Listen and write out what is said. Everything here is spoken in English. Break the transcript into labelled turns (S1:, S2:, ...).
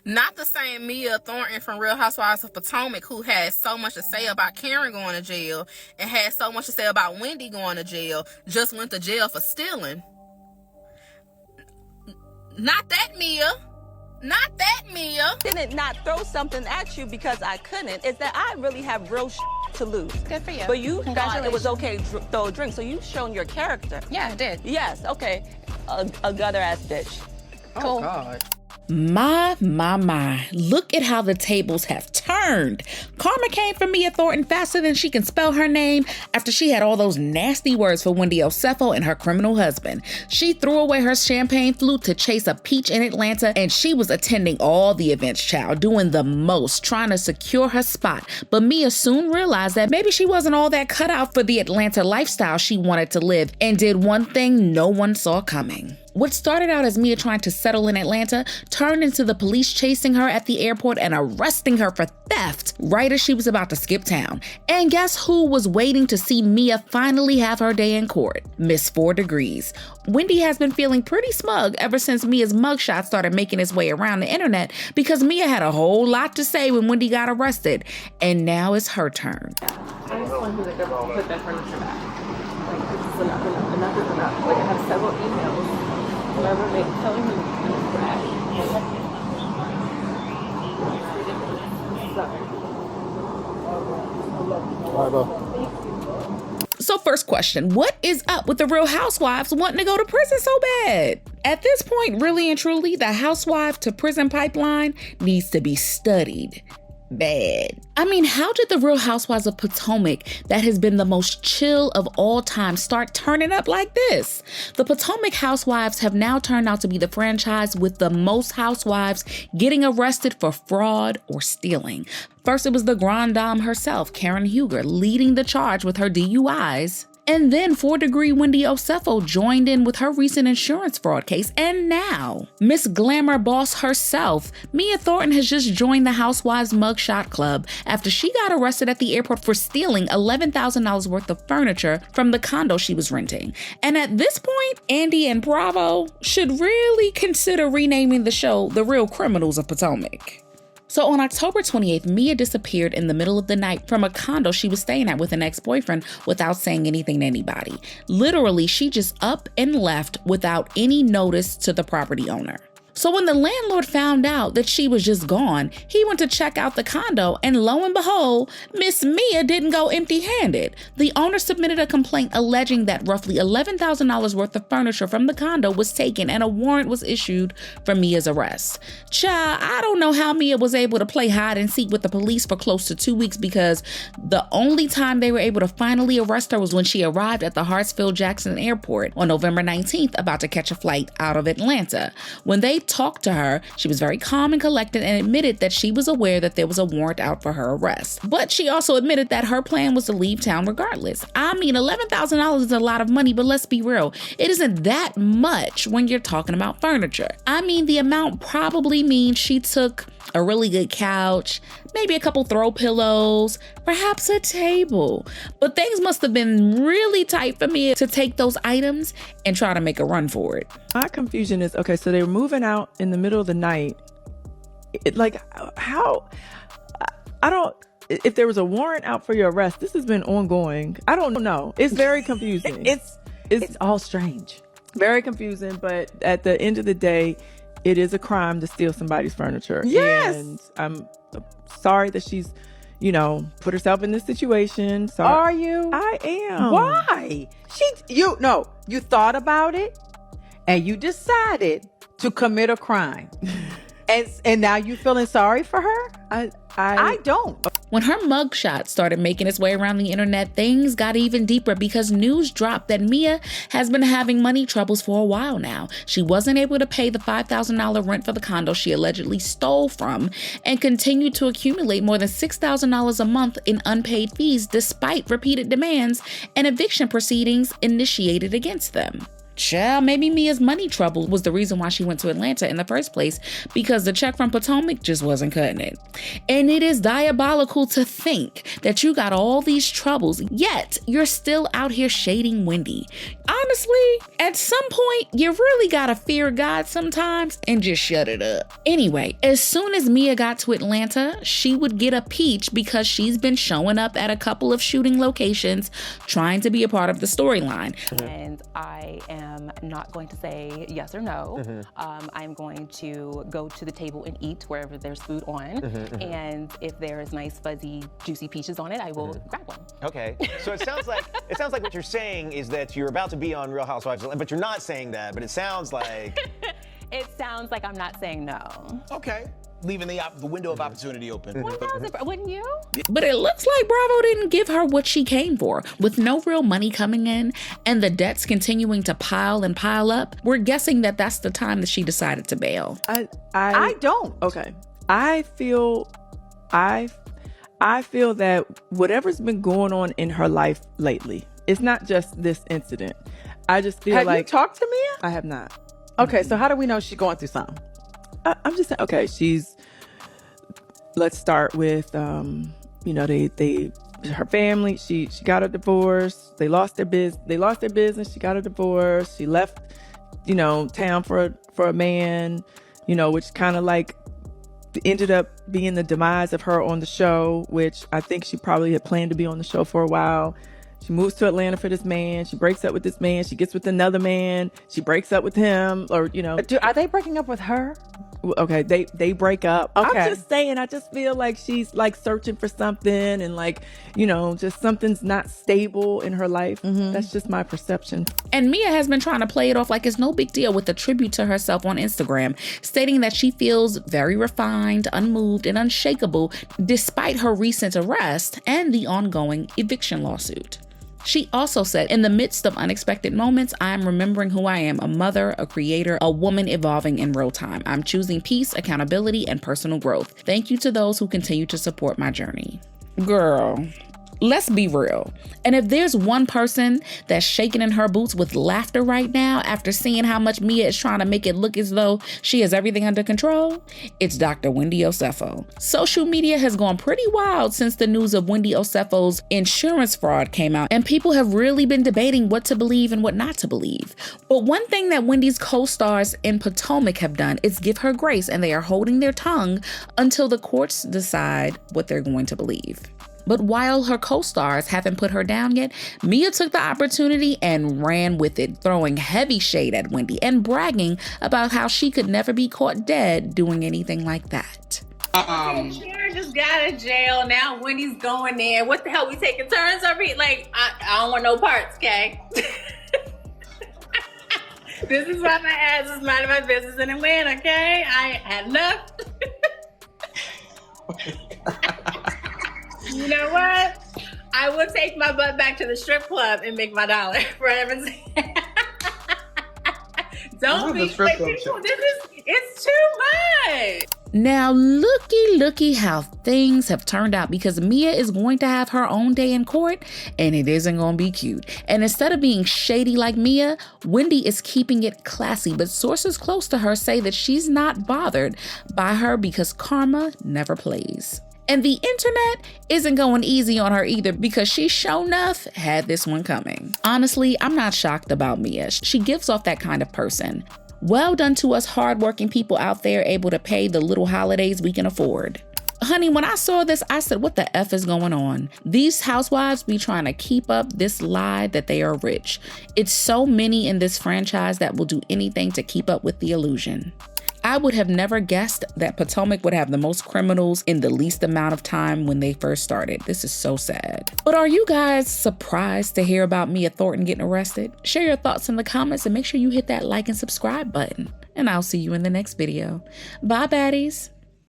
S1: Not the same Mia Thornton from Real Housewives of Potomac, who had so much to say about Karen going to jail and had so much to say about Wendy going to jail, just went to jail for stealing. Not that Mia. Not that Mia.
S2: Didn't not throw something at you because I couldn't. Is that I really have real to lose.
S3: Good for you.
S2: But you thought it was okay to throw a drink, so you've shown your character.
S3: Yeah, I did.
S2: Yes, okay. A gutter ass bitch.
S3: Cool.
S1: Oh, God.
S4: My. Look at how the tables have turned. Karma came for Mia Thornton faster than she can spell her name after she had all those nasty words for Wendy Osefo and her criminal husband. She threw away her champagne flute to chase a peach in Atlanta, and she was attending all the events, child, doing the most, trying to secure her spot. But Mia soon realized that maybe she wasn't all that cut out for the Atlanta lifestyle she wanted to live, and did one thing no one saw coming. What started out as Mia trying to settle in Atlanta turned into the police chasing her at the airport and arresting her for theft right as she was about to skip town. And guess who was waiting to see Mia finally have her day in court? Miss 4 Degrees. Wendy has been feeling pretty smug ever since Mia's mugshot started making its way around the internet because Mia had a whole lot to say when Wendy got arrested. And now it's her turn.
S2: I just want you to put that furniture back. Like, this is enough is enough. Like, I have several emails. Whoever they telling me to crash.
S4: So first question, what is up with the Real Housewives wanting to go to prison so bad? At this point, really and truly, the housewife to prison pipeline needs to be studied. Bad. I mean, how did the Real Housewives of Potomac, that has been the most chill of all time, start turning up like this? The Potomac Housewives have now turned out to be the franchise with the most housewives getting arrested for fraud or stealing. First, it was the Grand Dame herself, Karen Huger, leading the charge with her DUIs. And then 4 Degree Wendy Osefo joined in with her recent insurance fraud case. And now, Miss Glamour Boss herself, Mia Thornton, has just joined the Housewives Mugshot Club after she got arrested at the airport for stealing $11,000 worth of furniture from the condo she was renting. And at this point, Andy and Bravo should really consider renaming the show The Real Criminals of Potomac. So on October 28th, Mia disappeared in the middle of the night from a condo she was staying at with an ex-boyfriend without saying anything to anybody. Literally, she just up and left without any notice to the property owner. So when the landlord found out that she was just gone, he went to check out the condo, and lo and behold, Miss Mia didn't go empty-handed. The owner submitted a complaint alleging that roughly $11,000 worth of furniture from the condo was taken and a warrant was issued for Mia's arrest. Child, I don't know how Mia was able to play hide and seek with the police for close to 2 weeks, because the only time they were able to finally arrest her was when she arrived at the Hartsfield-Jackson Airport on November 19th, about to catch a flight out of Atlanta. When they talked to her, she was very calm and collected and admitted that she was aware that there was a warrant out for her arrest. But she also admitted that her plan was to leave town regardless. I mean, $11,000 is a lot of money, but let's be real, it isn't that much when you're talking about furniture. I mean, the amount probably means she took a really good couch, maybe a couple throw pillows, perhaps a table. But things must have been really tight for me to take those items and try to make a run for it.
S5: My confusion is, okay, so they were moving out in the middle of the night. How? I don't, if there was a warrant out for your arrest, this has been ongoing. I don't know. It's very confusing. It's all strange. Very confusing, but at the end of the day, it is a crime to steal somebody's furniture.
S6: Yes.
S5: And I'm sorry that she's, put herself in this situation. Sorry.
S6: Are you?
S5: I am.
S6: Why? You thought about it and you decided to commit a crime. And now you feeling sorry for her? I don't.
S4: When her mugshot started making its way around the internet, things got even deeper because news dropped that Mia has been having money troubles for a while now. She wasn't able to pay the $5,000 rent for the condo she allegedly stole from, and continued to accumulate more than $6,000 a month in unpaid fees despite repeated demands and eviction proceedings initiated against them. Child, maybe Mia's money trouble was the reason why she went to Atlanta in the first place, because the check from Potomac just wasn't cutting it. And it is diabolical to think that you got all these troubles, yet you're still out here shading Wendy. Honestly, at some point, you really gotta fear God sometimes and just shut it up. Anyway, as soon as Mia got to Atlanta, she would get a peach because she's been showing up at a couple of shooting locations trying to be a part of the storyline.
S3: And I am not going to say yes or no. I'm going to go to the table and eat wherever there's food on. And if there is nice, fuzzy, juicy peaches on it, I will grab one.
S7: Okay, so it sounds like what you're saying is that you're about to be on Real Housewives, but you're not saying that. But it sounds like
S3: it sounds like I'm not saying no.
S8: Okay. Leaving the window of opportunity open.
S3: 1,000, wouldn't you?
S4: But it looks like Bravo didn't give her what she came for. With no real money coming in and the debts continuing to pile and pile up, we're guessing that that's the time that she decided to bail.
S6: I don't.
S5: Okay. I feel that whatever's been going on in her life lately, it's not just this incident. I just feel
S6: Have
S5: like...
S6: you talked to Mia?
S5: I have not.
S6: Okay, so how do we know she's going through something?
S5: I'm just saying, okay, let's start with, her family, she got a divorce, they lost their business, she got a divorce, she left, town for a man, which kind of like ended up being the demise of her on the show, which I think she probably had planned to be on the show for a while. She moves to Atlanta for this man. She breaks up with this man. She gets with another man. She breaks up with him, or
S6: Are they breaking up with her?
S5: Okay, they break up.
S6: Okay.
S5: I'm just saying, I just feel like she's like searching for something, and like, just something's not stable in her life. That's just my perception.
S4: And Mia has been trying to play it off like it's no big deal with a tribute to herself on Instagram, stating that she feels very refined, unmoved, and unshakable despite her recent arrest and the ongoing eviction lawsuit. She also said, in the midst of unexpected moments, I am remembering who I am, a mother, a creator, a woman evolving in real time. I'm choosing peace, accountability, and personal growth. Thank you to those who continue to support my journey. Girl, let's be real. And if there's one person that's shaking in her boots with laughter right now after seeing how much Mia is trying to make it look as though she has everything under control, it's Dr. Wendy Osefo. Social media has gone pretty wild since the news of Wendy Osefo's insurance fraud came out, and people have really been debating what to believe and what not to believe. But one thing that Wendy's co-stars in Potomac have done is give her grace, and they are holding their tongue until the courts decide what they're going to believe. But while her co-stars haven't put her down yet, Mia took the opportunity and ran with it, throwing heavy shade at Wendy and bragging about how she could never be caught dead doing anything like that.
S2: Sharon just got out of jail. Now Wendy's going there. What the hell? We taking turns over here? Like, I don't want no parts, okay? This is why my ass is minding my business in Atlanta, okay? I ain't had enough. You know what? I will take my butt back to the strip club and make my dollar for everything. Don't be like, people, it's too much.
S4: Now, looky how things have turned out, because Mia is going to have her own day in court, and it isn't going to be cute. And instead of being shady like Mia, Wendy is keeping it classy, but sources close to her say that she's not bothered by her because karma never plays. And the internet isn't going easy on her either, because she sure enough had this one coming. Honestly, I'm not shocked about Mia. She gives off that kind of person. Well done to us hardworking people out there able to pay the little holidays we can afford. Honey, when I saw this, I said, what the F is going on? These housewives be trying to keep up this lie that they are rich. It's so many in this franchise that will do anything to keep up with the illusion. I would have never guessed that Potomac would have the most criminals in the least amount of time when they first started. This is so sad. But are you guys surprised to hear about Mia Thornton getting arrested? Share your thoughts in the comments and make sure you hit that like and subscribe button. And I'll see you in the next video. Bye, baddies.